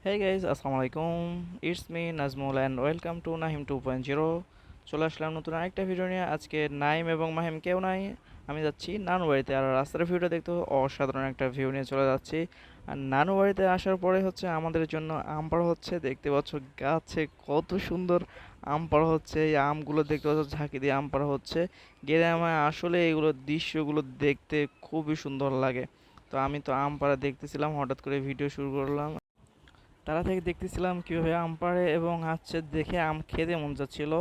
Hey guys, আসসালামু আলাইকুম। It's me Nazmul and welcome to Nahim 2.0। চলে আসলাম নতুন আরেকটা ভিডিও নিয়ে। আজকে নাইম এবং মাহিম কেউ নাই, আমি যাচ্ছি নানু বাড়িতে। আর রাস্তার ভিউটা দেখতে অসাধারণ একটা ভিউ নিয়ে চলে যাচ্ছি। আর নানু বাড়িতে আসার পরে হচ্ছে আমাদের জন্য আম পাড়া হচ্ছে, দেখতে পাচ্ছ গাছে কত সুন্দর আম পাড়া হচ্ছে। এই আমগুলো দেখতে পাচ্ছ ঝাঁকি দিয়ে আম পাড়া হচ্ছে। গ্রামে আসলে এগুলো দৃশ্যগুলো দেখতে খুবই সুন্দর লাগে। তো আমি তো আম পাড়া দেখতেছিলাম, হঠাৎ করে ভিডিও শুরু করলাম। তারা থেকে দেখতেছিলাম কীভাবে আম পাড়ে এবং হচ্ছে দেখে আম খেতে মন যাচ্ছিল।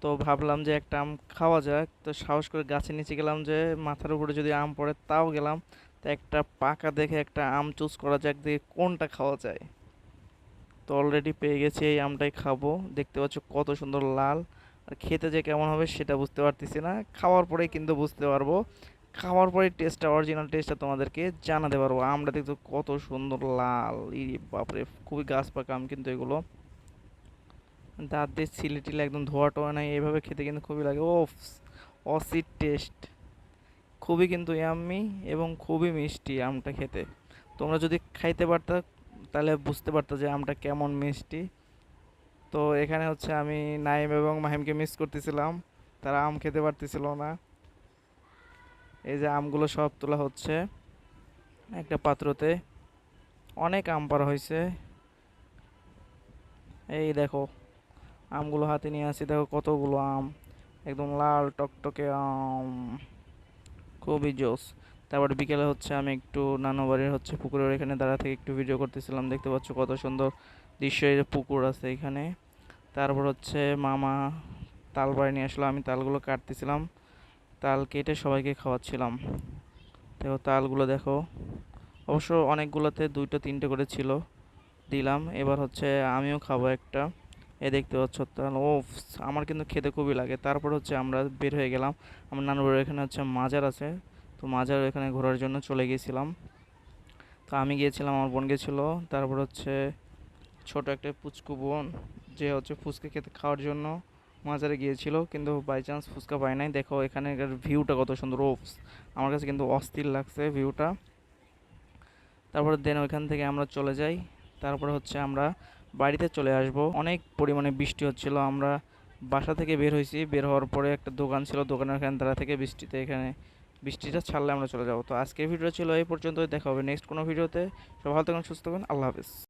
তো ভাবলাম যে একটা আম খাওয়া যাক, তো সাহস করে গাছের নিচে গেলাম যে মাথার উপরে যদি আম পড়ে তাও গেলাম। তো একটা পাকা দেখে একটা আম চুজ করা যাক, দেখে কোনটা খাওয়া যায়। তো অলরেডি পেয়ে গেছি, এই আমটাই খাবো। দেখতে পাচ্ছ কত সুন্দর লাল। আর খেতে যে কেমন হবে সেটা বুঝতে পারতেছি না, খাওয়ার পরেই কিন্তু বুঝতে পারবো। খাওয়ার পরে টেস্টটা, অরিজিনাল টেস্টটা তোমাদেরকে জানাতে পারবো। আমটা দেখতে কত সুন্দর লাল, ই বাপরে, খুবই গাছ পাকা আম কিন্তু এগুলো। দাঁত দিয়ে ছিলে টিলে একদম ধোয়া টোয়া নাই, এইভাবে খেতে কিন্তু খুবই লাগে। ও অসিড টেস্ট, খুবই কিন্তু ইয়াম্মি এবং খুবই মিষ্টি আমটা খেতে। তোমরা যদি খাইতে পারতা তাহলে বুঝতে পারতো যে আমটা কেমন মিষ্টি। তো এখানে হচ্ছে আমি নাইম এবং মাহিমকে মিস করতেছিলাম, তারা আম খেতে পারতেছিল না। এই যে আমগুলো সব তোলা হচ্ছে একটা পাত্রতে, অনেক আম পাড়া হয়েছে। এই দেখো আমগুলো হাতে নিয়ে আসি, দেখো কতগুলো আম, একদম লাল টকটকে আম, খুবই জোস। তারপরে বিকেলে হচ্ছে আমি একটু নানু বাড়ির হচ্ছে পুকুরের এখানে দাঁড়া থেকে একটু ভিডিও করতেছিলাম। দেখতে পাচ্ছ কত সুন্দর দৃশ্য, এই যে পুকুর আছে এখানে। তারপর হচ্ছে মামা তাল বাড়ি নিয়ে আসলো, আমি তালগুলো কাটতেছিলাম, তাল কেটে সবাইকে খাওয়াচ্ছিলাম। দেখো তালগুলো দেখো, অবশ্য অনেকগুলোতে দুইটা তিনটে করে ছিল, দিলাম। এবার হচ্ছে আমিও খাবো একটা। দেখতে পাচ্ছ তাল, ও আমার কিন্তু খেতে খুবই লাগে। তারপর হচ্ছে আমরা বের হয়ে গেলাম। আমার নানুর বাড়ির এখানে হচ্ছে মাজার আছে, তো মাজার এখানে ঘোরার জন্য চলে গিয়েছিলাম। তো আমি গিয়েছিলাম, আমার বোন গেছিল। তারপর হচ্ছে ছোট একটা পুচকু বোন, যে হচ্ছে ফুচকা খেতে খাওয়ার জন্য মাজারে গিয়েছিল, কিন্তু বাই চান্স ফুচকা পায় নাই। দেখো এখানের ভিউটা কত সুন্দর, ওফস, আমার কাছে কিন্তু অস্থির লাগছে ভিউটা। তারপরে দেন ওইখান থেকে আমরা চলে যাই। তারপরে হচ্ছে আমরা বাড়িতে চলে আসব। অনেক পরিমাণে বৃষ্টি হচ্ছিল, আমরা বাসা থেকে বের হয়েছি, বের হওয়ার পরে একটা দোকান ছিল, দোকানের এখানে দাঁড়া থেকে বৃষ্টিতে, এখানে বৃষ্টিটা ছাড়লে আমরা চলে যাব। তো আজকের ভিডিও ছিল এই পর্যন্তই, দেখা হবে নেক্সট কোনো ভিডিওতে। সব ভালো থাকুন, সুস্থ থাকুন, আল্লাহ হাফিজ।